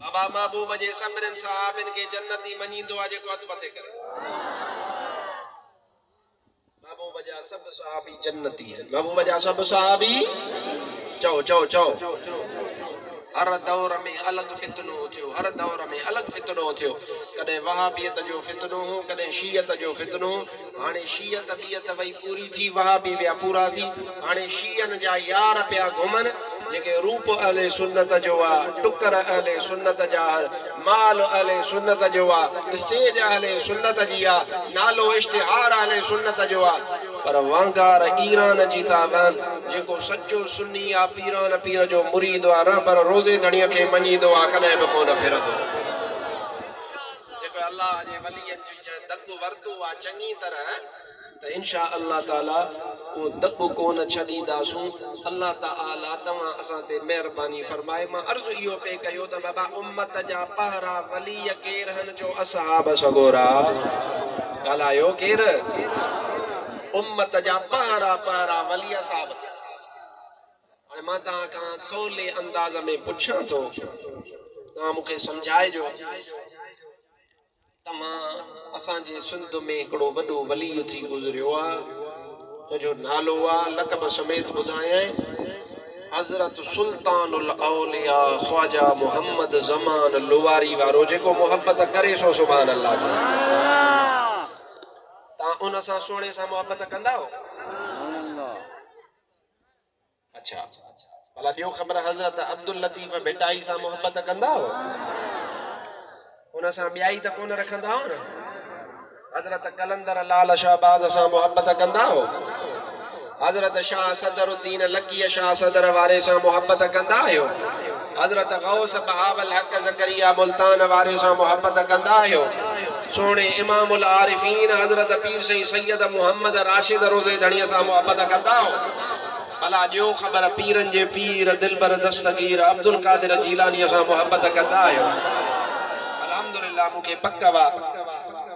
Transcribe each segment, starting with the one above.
बाबा महबूब जे सभिनीनि सहाबनि खे जन्नती मञींदो आहे जेको हथ मथे करे। महबूब जा सभु सहाबी जन्नती आहिनि। महबूब जा सभु सहाबी चओ चओ चओ। हर दौर में अलग फितनो थियो, हर दौर में अलग फितनो थियो। कदे वहाबियत जो फितनो हो, कदे शीयत जो फितनो हो। हाणे शीयत बियत वई पूरी थी, वहाबी विया पूरा थी। हाणे शीयन जा यार पिया घुमन जेके रूप अहले सुन्नत जो आ, टुकर अहले सुन्नत जा, माल अहले सुन्नत जो आ, स्टेज अहले सुन्नत जी आ, नालो इश्तिहार अहले सुन्नत जो आ। पर वांगार ईरान जी था वन जेको सच्चो सुन्नी आ, पीरान पीर जो मुरीद आ, पर रोज़े धणीअ खे मञींदो आ, कॾहिं बि कोन फिरंदो। जेको अल्लाह जे वलीअ जी दग वरतो आ चङी तरह, त इंशा अल्लाह ताला वो दग कोन छॾींदासूं। अल्लाह ताला तव्हां असां ते महिरबानी फरमाए। मां अर्ज़ु इहो पे कयो त बाबा उम्मत जा पहरा वली केर हन जो असहाब सगोरा ॻाल्हायो केर उम्मत जा पहरा पहरा वली साहब। हाणे मां तव्हां खां सवले अंदाज़ में पुछां थो, तव्हां मूंखे सम्झाइजो। तव्हां असांजे सिंध में हिकिड़ो वॾो वली थी गुज़रियो आहे, जो नालो आहे लक़ब समेत ॿुधायां, हज़रत सुल्तानुल औलिया ख्वाजा मोहम्मद ज़मान लुवारी वारो, जेको मोहब्बत करे सो सुभान अल्लाह चए। तव्हां उन सां सोणे सां मोहब्बत कंदा हो? अच्छा, भला ॿियो ख़बर हज़रत अब्दुल लतीफ़ भेटाई सां मोहब्बत कंदा हो? उन सां ॿियाई त कोन रखंदा हो न? हज़रत कलंदर लाल शाहबाज सां मोहब्बत कंदा हो? हज़रत शाह सदरुद्दीन लकी शाह सदर वारे सां मोहब्बत कंदा आहियो? हज़रत गौस बहावल हक ज़करिया मुल्तान वारे सां मोहब्बत कंदा आहियो? सोने इमामुल आरिफीन हज़रत पीर सैयद मोहम्मद राशिद रोज़े धणीअ सां मोहब्बत कंदा हो? भला ॾियो ख़बर पीरनि जे पीर दिलबर दस्तगीर अब्दुल कादिर जीलानी सां मोहब्बत कंदा आहियो? अल्हम्दुलिल्लाह मूंखे पक वा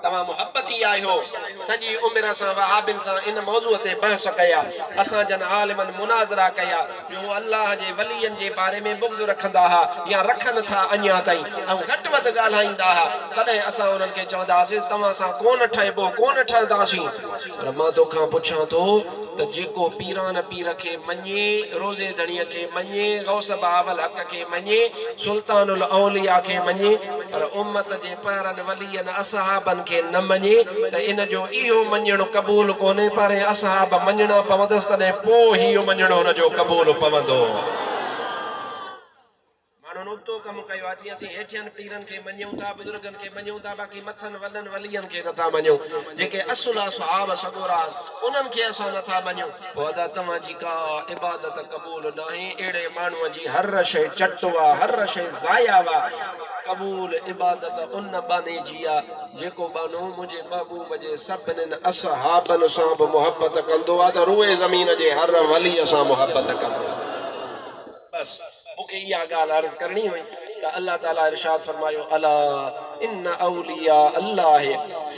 तव्हां मोहब्बती आहियो। सॼी उमिरि असां वहाबिन सां इन मौज़ूअ ते बहस कया, असां जन आलिमनि मुनाज़रा कया जो अल्लाह जे वलियनि जे बारे में बुग़्ज़ रखंदा हा या रखनि था अञा ताईं, ऐं घटि वधि ॻाल्हाईंदा हा, तॾहिं असां उन्हनि खे चवंदासीं तव्हां सां कोन ठहिबो, कोन ठहंदासीं। पर मां तोखां पुछां थो त जेको पीरान पीर खे मञे, रोज़े धणीअ खे मञे, गौस बहावल हक खे मञे, सुल्तानुल औलिया खे मञे, पर उम्मत जे पहिरनि वलियनि असहाबनि खे न मञे, त इन जो इहो मञणो क़बूल कोन्हे, पर असहाब मञणा पवंदसि तॾहिं पोइ इहो मञणो हुन जो क़बूल पवंदो। माण्हू नुक़्तो कमु कयो आहे, जीअं असीं हेठियनि पीरनि खे मञूं था, बुज़ुर्गनि खे मञूं था, बाक़ी मथनि वॾनि वलियनि खे नथा मञूं, जेके असुल असहाब सगोरा उन्हनि खे असां नथा मञूं। पोइ अदा तव्हांजी का इबादत क़बूल न आहे। अहिड़े माण्हूअ जी हर शइ चटो आहे, हर शइ ज़ाया आहे। क़बूल इबादत उन बाने जी आहे जेको बानो मुंहिंजे महबूब जे सभिनीनि असहाबनि सां बि मोहब्बत कंदो आहे, त रूए ज़मीन जे हर वलीअ सां मोहब्बत कंदो आहे। बस मूंखे इहा ॻाल्हि अर्ज़ करणी हुई त अल्लाह ताला इरशाद फरमायो, अला इन औलिया अल्लाह,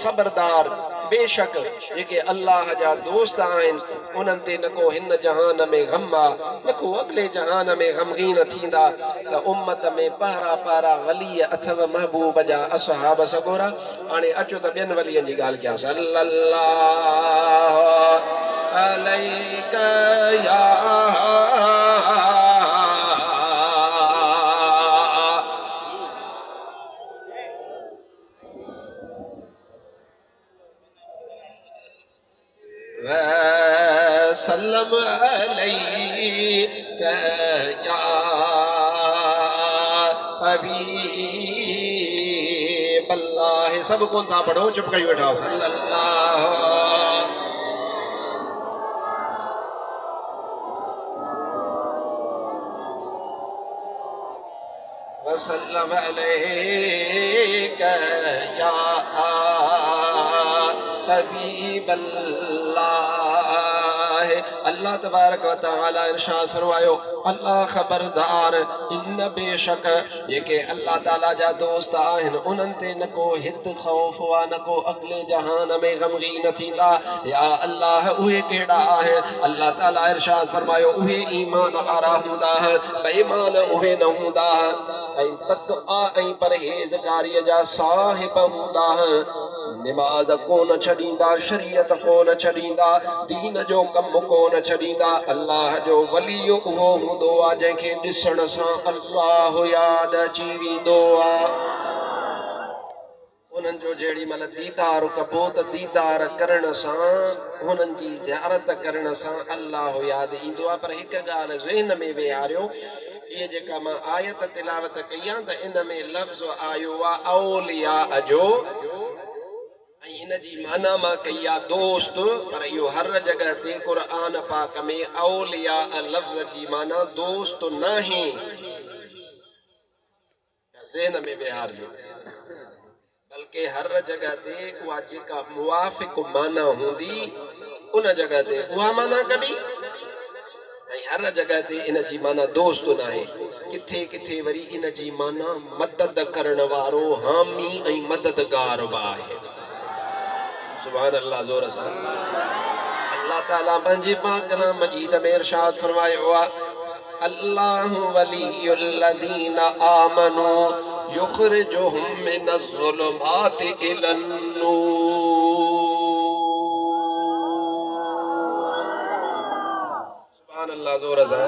ख़बरदार बेशक जेके अल्लाह जा दोस्त आहिनि उन्हनि ते न को हिन जहान में गम आहे, न को अॻिले जहान में गमगीन थींदा। त उम्मत में पहिरा पहिरा वली अथव महबूब जा असहाब सगोरा। हाणे अचो त ॿियनि वलियनि जी ॻाल्हि कयां। सल्लल्लाहु अलैका या सल्लम अलैका या हबीब अल्लाह। सब को था पढ़ो, चुप करी बैठा। सल्लल्लाहु वसल्लम अलैका या हबीब अल्लाह। अल्लाह तबारक व तआला इरशाद फरमायो, अल्लाह खबरदार इन बेशक जेके अल्लाह ताला जा दोस्त आहिनि उन्हनि ते न को हित ख़ौफ आहे, न को अॻिले जहान में गमगीन थींदा। या अल्लाह उहे कहिड़ा आहिनि? अल्लाह ताला इरशाद फरमायो, उहे ईमान वारा हूंदा, बेईमान उहे न हूंदा। ऐं तक़वा ऐं परहेज़गारीअ जा साहिब हूंदा। निमाज़ कोन छॾींदा, शरीयत कोन छॾींदा, दीन जो कमु कोन छॾींदा। अल्लाह जो वली उहो हूंदो आहे जंहिंखे ॾिसण सां अल्लाह यादि अची वेंदो आहे। उन्हनि जो जेॾी महिल दीदार कबो त दीदार करण सां, हुननि जी ज़ियारत करण सां अल्लाह यादि ईंदो आहे। पर हिकु ॻाल्हि ज़हन में वेहारियो, इहे जेका मां आयत तिलावत कई आहे त इन में लफ़्ज़ आयो आहे औलिया जो, ऐं इन जी माना मां कई आहे दोस्त। पर इहो हर जॻह ते क़ुरान पाक में औलिया लफ़्ज़ जी माना दोस्त नाहे। ज़हन में वेहारियो, बल्कि हर जगह ते उहा जेका मुवाफ़िक़ माना हूंदी उन जगह ते उहा माना कबी, ऐं हर जगह ते इन जी माना दोस्त नाहे। किथे किथे वरी इन जी माना मदद करण वारो, हामी ऐं मददगार बि आहे। सुभान अल्लाह, ज़ोर सां। अल्लाह ताला पंहिंजे पाक कलाम मजीद में इरशाद फरमायो आहे, अल्लाहु वलियुल्लज़ीना आमनू युखरिजुहुम मिनज़्ज़ुलुमाति इलन्नूर। सुभान अल्लाह, ज़ोर सां।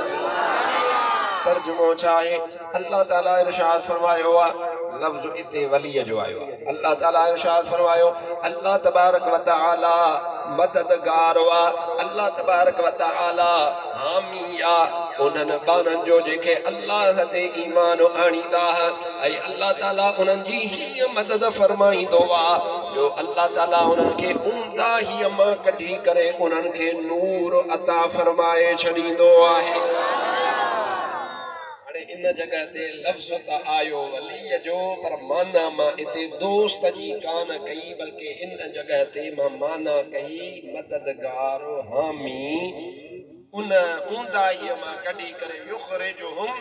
तर्जुमो छा आहे? अल्लाह ताला इरशाद फरमायो आहे, लफ्ज़ इते वलीअ जो आयो आहे। अल्लाह ताला इरशाद फरमायो, अल्लाह तबारक व तआला मददगार वा, अल्लाह तबारक व तआला हामी आहे उन्हनि बाननि जो जेके अल्लाह ते ईमान आणींदा, ऐं अल्लाह ताला उन्हनि जी हीअ मदद फरमाईंदो आहे जो अल्लाह ताला उन्हनि खे ऊंदाहीअ मां कढी करे उन्हनि खे नूर अता फरमाए छॾींदो आहे। इन जगह ते लफ्ज़ त आयो वलीअ जो, पर माना मां इते दोस्त जी कान कई, बल्कि इन जगह ते मां माना कई मददगार, हामी। उन ऊंदाहीअ मां कढी करे युखरिजुहुम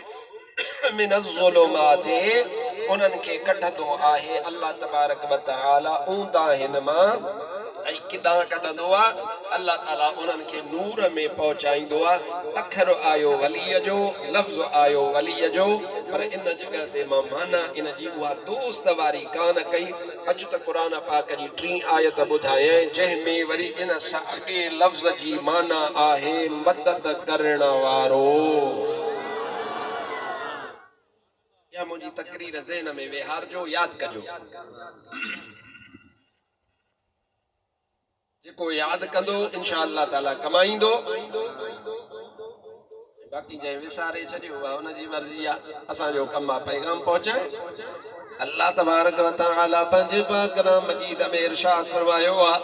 मिनज़्ज़ुलुमाति, उन्हनि खे कढंदो आहे अल्लाह तबारक व तआला ऊंदाहिन मां। ऐं किथां कढंदो आहे? अल्लाह ताला उन्हनि खे नूर में पहुचाईंदो आहे। अखर आयो वलीअ जो, लफ़्ज़ आयो वलीअ जो, पर इन जगह ते मां माना इन जी उहा दोस्त वारी कान कई। अॼु त क़ुरान पाक जी 3 आयत ॿुधायईं जंहिंमें वरी इन साॻे लफ़्ज़ जी माना आहे मदद करण वारो। या मुंहिंजी तकरीर ज़हन में वेहारजो, यादि कजो। जेको यादि कंदो इंशा अल्लाह ताला कमाईंदो, बाक़ी जंहिं विसारे छॾियो आहे हुनजी मर्ज़ी आहे। असांजो कमु आहे पैगाम पहुचाए। अल्लाह तबारक व तआला पंहिंजे पाक कलाम मजीद में इरशाद फरमायो आहे,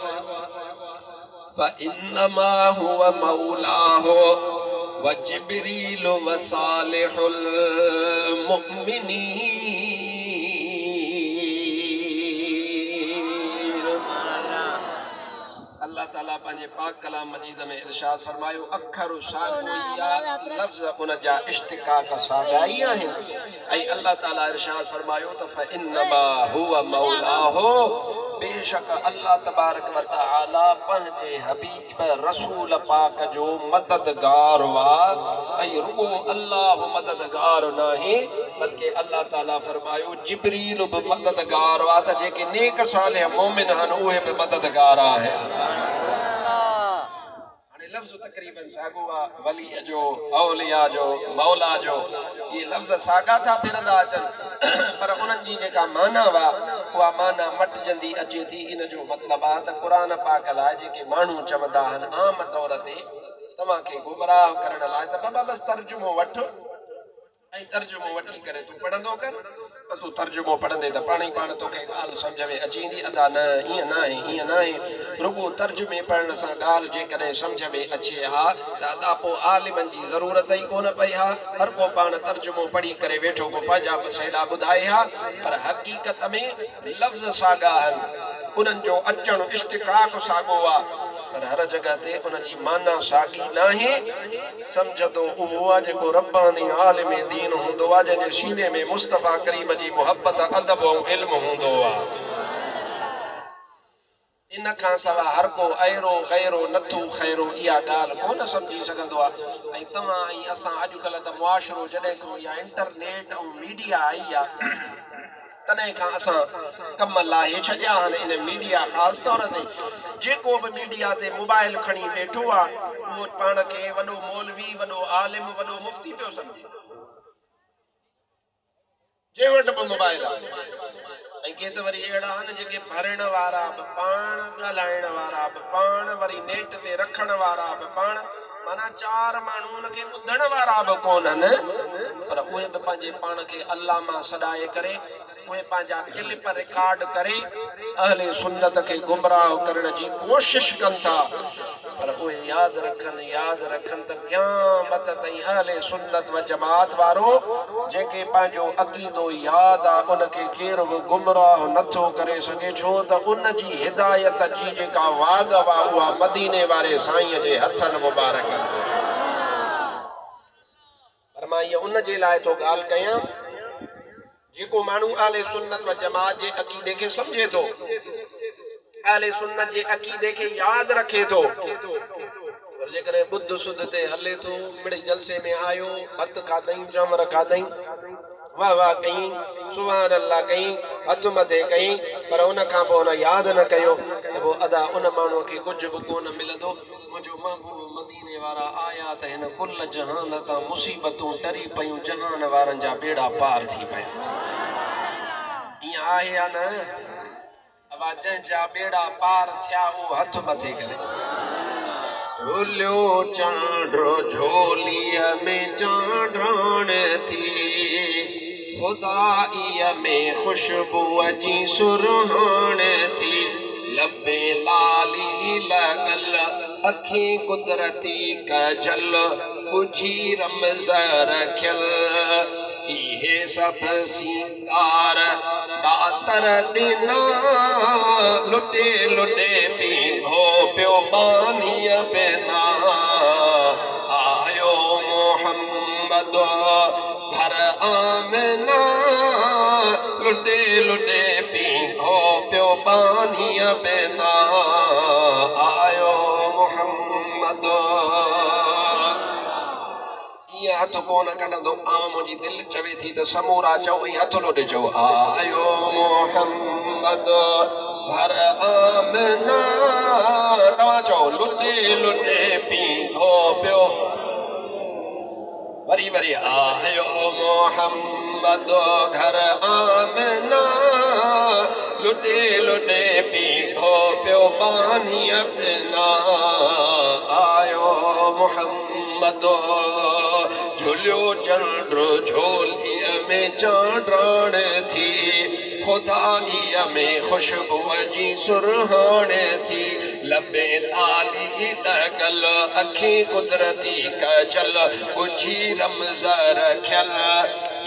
फइन्नमा हुव मौलाहु व जिब्रील व सालिहुल मुमिनीन। अल्लाह ताला पंहिंजे पाक कलाम मजीद में इरशाद फरमायो, अखर लफ्ज़ उन जा इश्तिकाक साॻाई आहिनि। ऐं अल्लाह ताला इरशाद फरमायो त फइन्नमा हुव मौलाहु, बेशक अल्लाह तबारक व तआला पंहिंजे हबीब रसूल पाक जो मददगार वा। ऐं रुगो अल्लाह मददगार नाहे, बल्कि अल्लाह ताला फरमायो जिब्रील बि मददगार वा, त जेके नेक सालिह मोमिन आहिनि उहे बि मददगार आहिनि। लफ्ज़ तकरीबन साॻो आहे वलीअ जो, औलिया जो, मौला जो। ये लफ्ज़ साॻा था फिरंदा अचनि, पर उन्हनि जी जेका माना वा उहा माना मटिजंदी अचे थी। इन जो मतिलबु आहे त क़ुरान पाक लाइ जेके माण्हू चवंदा आहिनि आम तौर ते तव्हांखे गुमराह करण लाइ त बाबा बसि तर्जुमो वठि ऐं तर्जुमो वठी करे तूं पढ़ंदो कर, बसि तूं तर्जुमो पढ़ंदे त पाण ई पाण तोखे ॻाल्हि सम्झ में अची वेंदी। अदा न, ईअं न आहे, ईअं न आहे। रुगो तर्जुमे पढ़ण सां ॻाल्हि जेकॾहिं सम्झ में अचे हा त अदा पोइ आलिमनि जी ज़रूरत ई कोन पई हा। हर को पाण तर्जुमो पढ़ी करे वेठो को पंहिंजा मसइला ॿुधाए हा, पर हक़ीक़त में लफ़्ज़ साॻा आहिनि, उन्हनि जो अचणु इश्तिकाक साॻियो आहे, पर हर जगह ते उनजी माना साॻी नाहे। सम्झंदो उहो आहे जेको रब्बानी आलिम दीन हूंदो आहे, जंहिंजे सीने में मुस्तफ़ा करीम जी मुहबत, अदब ऐं इल्म हूंदो आहे। इन खां सवा हर को अहिड़ो गैरो नथो खैरो इहा ॻाल्हि कोन सम्झी सघंदो आहे। ऐं तव्हां ऐं असां अॼुकल्ह त मुआशिरो जॾहिं खां इहा इंटरनेट ऐं मीडिया आई आहे तॾहिं खां असां कम लाहे छॾिया आहिनि इन मीडिया ख़ासि तौर ते। जेको बि मीडिया ते मोबाइल खणी वेठो आहे उहो पाण खे वॾो मौलवी वॾो आलिम वॾो मुफ़्ती पियो सम्झे। जंहिं वटि बि मोबाइल आहे ऐं के त वरी अहिड़ा आहिनि जेके भरण वारा बि पाण ॻाल्हाइण वारा बि पाण वरी नेट ते रखण वारा बि पाण माना चार माण्हू उनखे ॿुधण वारा बि कोन्हनि पर उहे बि पंहिंजे पाण खे अल्लाह मां सॾाए करे उहे पंहिंजा क्लिप रिकॉर्ड करे अहले सुन्नत खे गुमराह करण जी कोशिश कनि था। पर उहे यादि रखनि त क़यामत ताईं अहले सुन्नत व जमात वारो जेके पंहिंजो अक़ीदो यादि आहे उनखे केरु बि गुमराह नथो करे सघे छो त उन जी हिदायत जी जेका वाग आहे उहा मदीने वारे साईं जे हथनि मुबारक। पर मां इहा उन जे लाइ थो ॻाल्हि कयां जेको माण्हू अहले सुन्नत व जमात जे अक़ीदे खे सम्झे थो अहले सुन्नत जे अक़ीदे खे यादि रखे थो और जेकॾहिं ॿुध सुध ते हले थो मिड़ई जलसे में आयो हथ खाधई चांवर खाधई वाह वाह कई सुभान अल्लाह कई हथ मथे कई पर उन खां पोइ उन यादि न कयो त पोइ अदा उन माण्हूअ खे कुझु बि कोन मिलंदो। मुंहिंजो महबूब मदीने वारा आया त हिन कुल जहान तां मुसीबतूं टरी पयूं जहान वारनि जा बेड़ा पार थी पिया। ईअं आहे या न? अबा जंहिंजा बेड़ा पार थिया उहो हथ मथे करे झोलियो चांड्रो झोलीअ में चांड्राण थी खुदाईअ में खुशबूअ जी सुरहाण थी लबे लाली लॻल अखी कुदरती कजल बुझी रमज़ रखियल इहे सभु सींगार दातर ॾिना लुटे लुटे पीघो पियो बानीअ बिना आयो मोहम्मद घर आमना लुटे लुटे पीघो पियो बानीअ बिना आयो मोहम्मद। हथ कोन कढंदो मुंहिंजी दिलि चवे थी त समूरा चओ ऐं हथ लोॾे चओ आयो मोहम्मद घर आमना तव्हां चओ लुटे लुटे पीघो पियो वरी वरी आयो मोहम्मद घर आमना लुटे लुटे पीघो पियो बानीअ बिना आयो मोहम्मद झुलियो चंड्र झोलीअ में चांड्राण थी खुदाईअ में खुशबूअ जी सुरहाण थी लबे लाली लॻल अखी कुदरती कजल बुझी रमज़ रखियल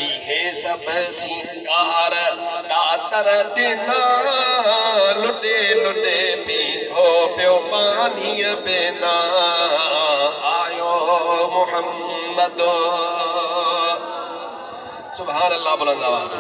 इहे सभु सींगार दातर ॾिना लुटे लुटे पीघो पियो पानीअ बिना आयो मोहम्मद। सुभान अल्लाह बुलंद आवाज़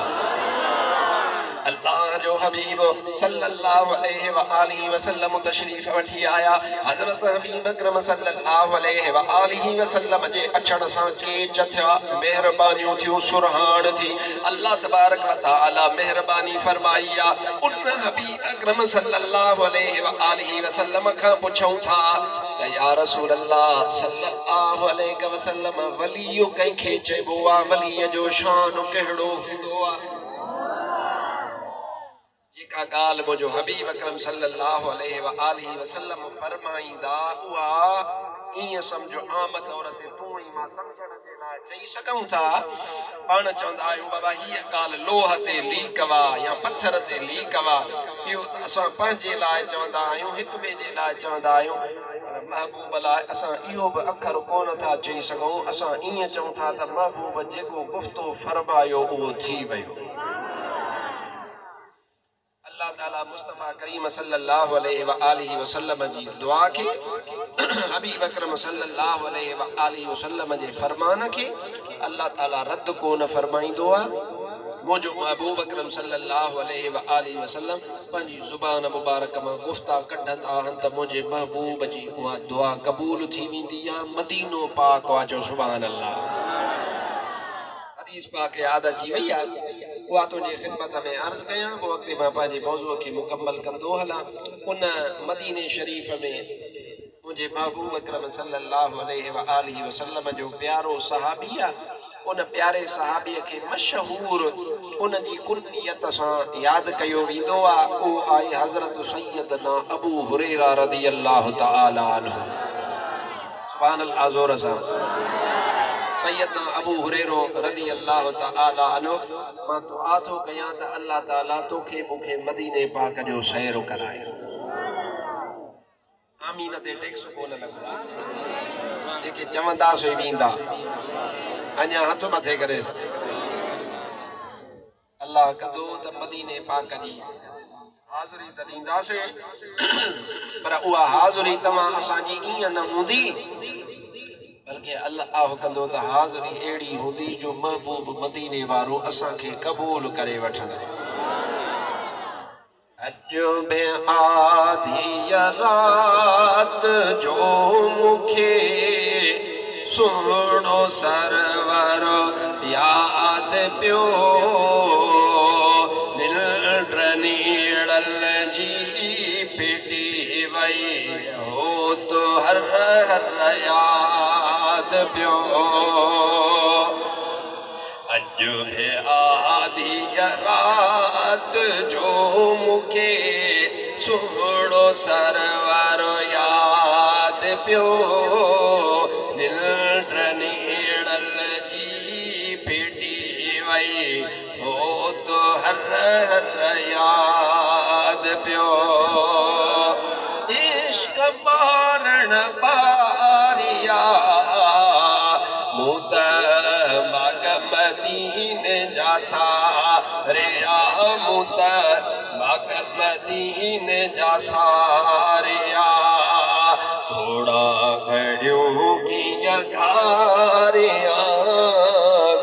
अल्लाह जो हबीब सल्लल्लाहु अलैहि व आलिहि वसल्लम तशरीफ वठी आया। हज़रत हबीब अकरम सल्लल्लाहु अलैहि व आलिहि वसल्लम जे अचण सां केच थिया महिरबानियूं थियूं सुरहान थी अल्लाह तबारक व तआला महिरबानी फरमाई आहे। उन हबीब अकरम सल्लल्लाहु अलैहि व आलिहि वसल्लम खां पुछूं था त या रसूल अल्लाह सल्लल्लाहु अलैहि वसल्लम वली कंहिंखे चइबो आहे वलीअ जो शान कहिड़ो हूंदो आहे? जेका ॻाल्हि मुंहिंजो हबीब अकरम सल्लल्लाहु अलैहि व आलिहि वसल्लम फरमाईंदा उहा ईअं सम्झो आम तौर ते तूं ई मां सम्झण जे लाइ चई सघूं था। पाण चवंदा आहियूं बाबा हीअ ॻाल्हि लोह ते लीक वा या पत्थर ते लीक वा इहो त असां पंहिंजे लाइ चवंदा आहियूं हिक ॿिए जे लाइ चवंदा आहियूं पर महबूब लाइ असां इहो बि अखर कोन था चई सघूं। असां ईअं चऊं था त महबूब जेको गुफ़्तो फरमायो उहो थी वियो। अल्लाह ताला मुस्तफा करीम सल्लल्लाहु अलैहि व आलिहि वसल्लम जी दुआ खे हबीब अकरम सल्लल्लाहु अलैहि व आलिहि वसल्लम जे फरमान खे अल्लाह ताला रद्द कोन फरमाईंदो आहे। मुझो महबूब अकरम सल्लल्लाहु अलैहि व आलिहि वसल्लम पंजी जुबान मुबारक में गुफ्ता कढंदा हन त मुझे महबूब जी उहा दुआ कबूल थी वेंदी आ। मदीनो पाक वाजो सुभान अल्लाह। हदीस पाक याद अची वई आ, उहा तुंहिंजी ख़िदमत में अर्ज़ कयां, पोइ अॻिते मां पंहिंजे मौज़ूअ खे मुकम्मल कंदो हलां। उन मदीने शरीफ़ में मुझे महबूब अकरम सल्लल्लाहु अलैहि व आलिहि वसल्लम जो प्यारो सहाबी आहे। उन प्यारे सहाबीअ खे मशहूर उन जी कुनियत सां यादि कयो वेंदो आहे। उहो आहे हज़रत सैयदना अबू हुरैरा रज़ियल्लाहु तआला अन्हु। सुभान अल्लाह ज़ोर सां। सैयदना अबू हुरैरो रज़ियल्लाहु तआला अन्हु, मां दुआ थो कयां त अल्लाह ताला तोखे मूंखे मदीने पाक जो सैर कराए। आमीन ते टेक्स कोन लॻो, जेके चवंदा से वेंदा। अञा हथ मथे करे अल्लाह कंदो त मदीने पाक जी हाज़िरी त ॾींदासीं, पर उहा हाज़िरी तव्हां असांजी ईअं न हूंदी, बल्कि अल्लाह कंदो त हाज़िरी अहिड़ी हूंदी जो महबूब मदीने वारो असांखे क़बूल करे वठंदो। अॼु बि आधी रात जो मूंखे सुहिणो सरवर याद पियो, निंड नीड़ल जी पिटी वई हो तो हर हर याद पियो। अॼु बि आधी रात जो मूंखे सुहिणो सरवर याद पियो, निंड नीड़ल जी फिटी वई हो तो हर हर याद पियो। इश्क बारण बारिया मूं त मग मदीने जा सारे आ, मूं त मग मदीने जा सारे आ। घोड़ा घड़ियूं कीअं घारिया,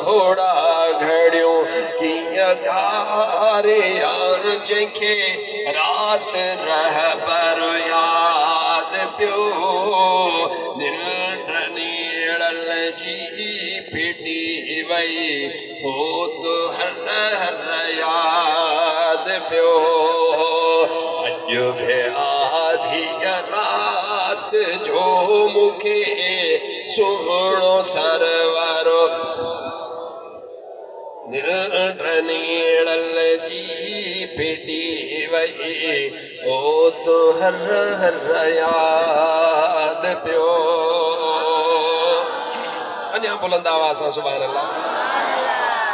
घोड़ा घड़ियूं कीअं घारिया, जंहिंखे रात रहबर याद पियो, निंड नीड़ल जी फिटी वई हो तो हर हर याद पियो। अॼु बि आधी रात जो मूंखे सुहिणो सरवरो निंड नीड़ल जी फिटी वई हो तो हर हर याद पियो। अञा बुलंद आवाज़ सां सुभान अल्लाह।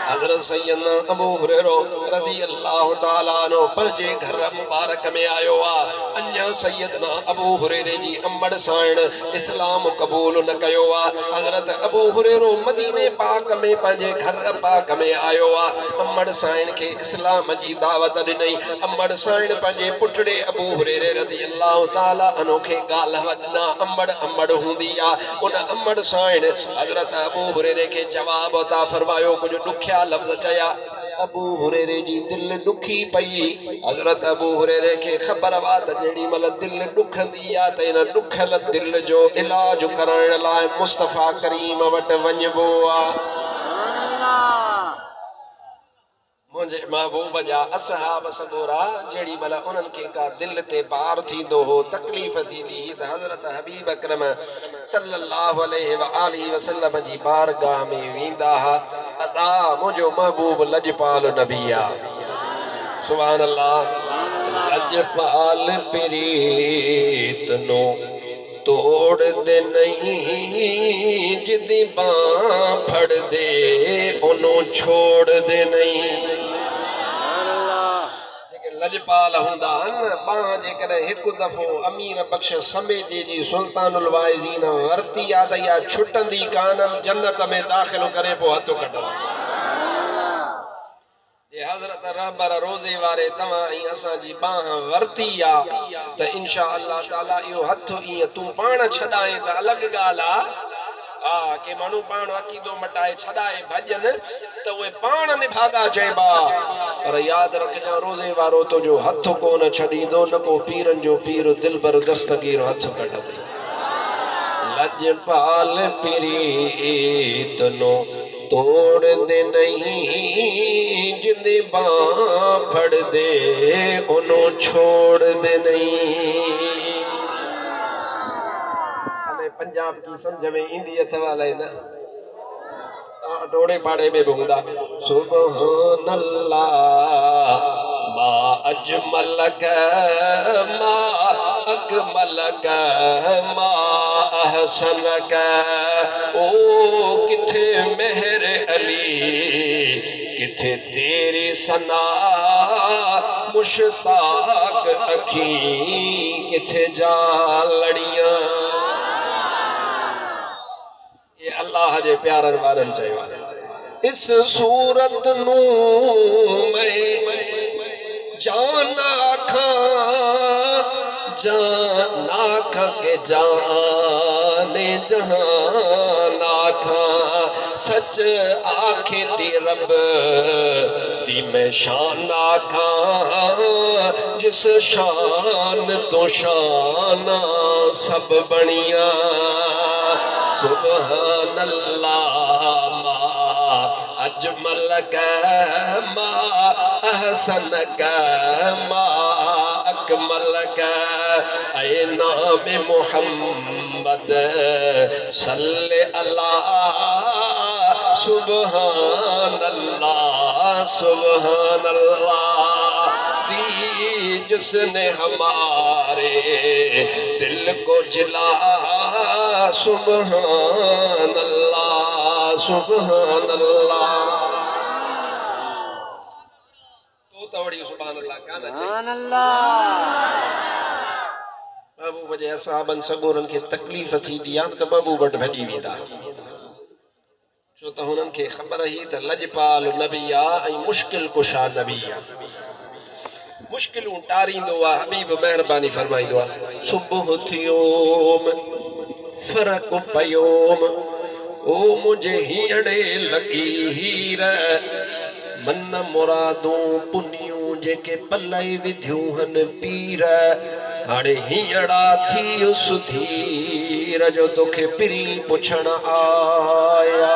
हज़रत सैयदना अबू हुरैरा रज़ियल्लाहु तआला अन्हु पंहिंजे घर मुबारक में आयो आहे। अञा सैयदना अबू हुरैरे जी अम्मड़ साइण इस्लाम क़बूल न कयो आहे। हज़रत अबू हुरैरो मदीने पाक में पंहिंजे घर पाक में आयो आहे। अम्मड़ साइण खे इस्लाम जी दावत ॾिनई। अम्मड़ साइण पंहिंजे पुटड़े अबू हुरैरे रज़ियल्लाहु तआला अन्हु खे ॻाल्हि वॾना अम्मड़ अम्मड़ हूंदी आहे। उन अम्मड़ साइण हज़रत अबू हुरैरे खे जवाब अता फरमायो, कुझु ॾुखिया लफ़्ज़ चया। अबू हुरैरे जी दिल दुखी पई। हज़रत अबू हुरैरे खे ख़बर वा त जेॾी महिल दिल दुखंदी आहे त इन दुखल दिल जो इलाज करण लाइ मुस्तफ़ा करीम वटि वञिबो आहे। मुझे महबूब जा असहाब सगोरा जेड़ी महिल उन्हनि खे का दिल ते बार थींदो हो, तकलीफ़ थींदी त हज़रत हबीब अकरम सल्लल्लाहु अलैहि व आलिहि वसल्लम जी बारगाह में वेंदा हा। अदा मुंहिंजो महबूब लजपाल नबी आहे। सुभान अल्लाह। लजपाल प्रीत नो तोड़ दे नहीं, जिदी बां फड़ दे ओनू छोड़ दे नहीं। लजपाल हूंदा आहिनि, बाह जेकॾहिं हिकु दफ़ो अमीर बख़्श समेती जी सुल्तानुल वाइज़ीन वरती आहे त इहा छुटंदी कान्हनि, जन्नत में दाख़िल करे पोइ हथु कढंदा। हज़रत रहबर रोज़े वारे तव्हां ऐं असांजी बाह वरती आहे त इंशा अल्लाह ताला इहो हथु ईअं तूं पाण छॾाए त अलॻि ॻाल्हि आहे, हाँ के मानू पाण अकीदो मटाए छड़ाए भजन तो वे पाण निभागा चेबा पर याद रखजा रोजे वारो तो जो हथ को न छड़ींदो न को पीरन जो पीर दिल बर दस्तगीर हथ कढंदे लजपाल प्रीत नो तोड़ दे नहीं जिंदे बां फड़ दे उनो छोड़ दे नहीं। अने पंजाब की समझ में इंदी अथवा लेना डोड़े पाड़े में बुगदा सुबहान अल्लाह मा अजमल मा अकमल मा अहसन ओ किथे मेहर अली किथे तेरी सना मुश्ताक अखी किथे जा लड़ियां ये अल्लाह जे प्यारन वारन चाहिए इस सूरत नू मैं जाना खा जाना खा के जाने जहाना खा सच आखे ती रब दी मैं शान आखा जिस शान तो शाना सब बनिया सुबहान अल्लाह मा अजमल मा अहसन मा अकमल ऐ नाम मोहम्मद सल्ले अल्लाह सुबहान अल्लाह दी जिसने हमारे दिल को जिला सुबहान अल्लाह सुबहान अल्लाह तो तवड़ी सुबहान अल्लाह काना चाहिए बाबू वजे असहाबन सगोरन के तकलीफ थी दियान त बाबू वट भजी वेंदा छो त हुनन के ख़बर ही त लजपाल नबी आ ऐं मुश्किल कुशा नबी आ मुश्किलूं टारींदो आ हबीब मेहरबानी फरमाईंदो आ सुबुह थियोम फरक पयोम ओ मुझे हीअड़े लगी हीर मन मुरादूं पुनियूं जेके पलाई विधियूं हन पीर हाणे हीअड़ा थी सुधीर जो तोखे पिरी पुछण आया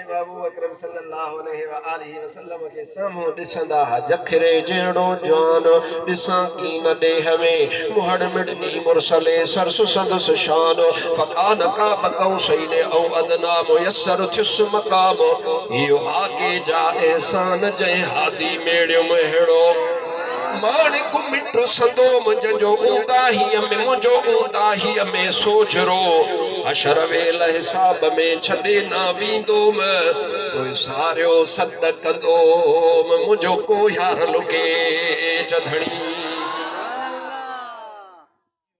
बाबू अकरम सल्लल्लाहु अलैहि वसल्लम के साम्हूं ॾिसंदा जखरे जहिड़ो जवान ॾिसां की न ॾेह में मुहड़ मिड़नी मुरसले सरसु संदस शान फकान का बकौसैन औ अदना मुयस्सर थियुस मकाम इहो आगे जा एहसान जंहिं हादी मेड़ियो हेड़ो माणिक मिठो संदोम जंजो ऊंदाहीअ में मुंहिंजो ऊंदाहीअ में सोचरो हशर वेल हिसाब में छॾे न वेंदोम कोई सारियो सद कंदोम मुंहिंजो को यार लुके चधणी